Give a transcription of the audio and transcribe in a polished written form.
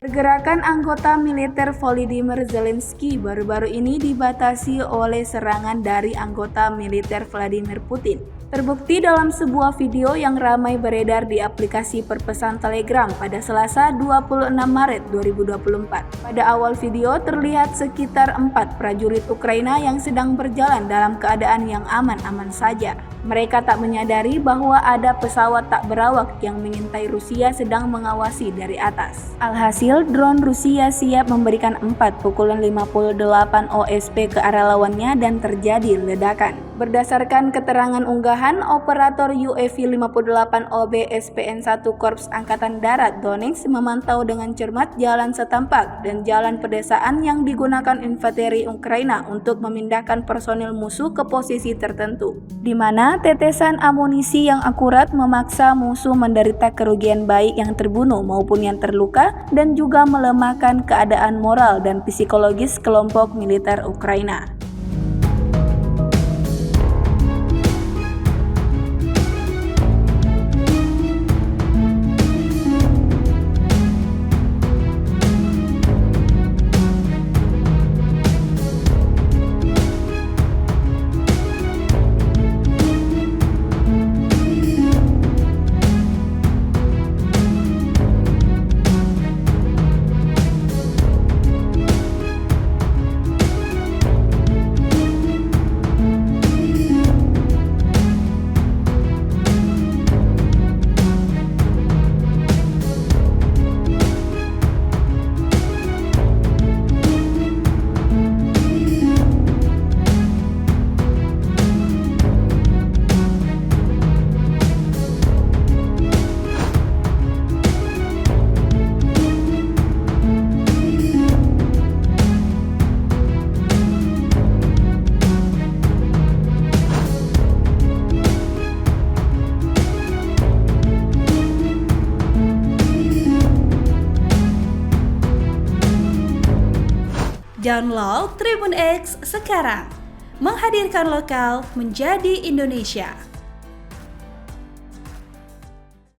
Pergerakan anggota militer Volodymyr Zelensky baru-baru ini dibatasi oleh serangan dari anggota militer Vladimir Putin. Terbukti dalam sebuah video yang ramai beredar di aplikasi perpesan Telegram pada Selasa 26 Maret 2024. Pada awal video terlihat sekitar 4 prajurit Ukraina yang sedang berjalan dalam keadaan yang aman-aman saja. Mereka tak menyadari bahwa ada pesawat tak berawak yang mengintai Rusia sedang mengawasi dari atas. Alhasil, drone Rusia siap memberikan 4 pukulan 58 OSP ke arah lawannya dan terjadi ledakan. Berdasarkan keterangan unggahan, operator UAV 58OB SPN-1 Korps Angkatan Darat Donetsk memantau dengan cermat jalan setempat dan jalan pedesaan yang digunakan infanteri Ukraina untuk memindahkan personil musuh ke posisi tertentu, di mana tetesan amunisi yang akurat memaksa musuh menderita kerugian baik yang terbunuh maupun yang terluka dan juga melemahkan keadaan moral dan psikologis kelompok militer Ukraina. Download Tribun X sekarang, menghadirkan lokal menjadi Indonesia.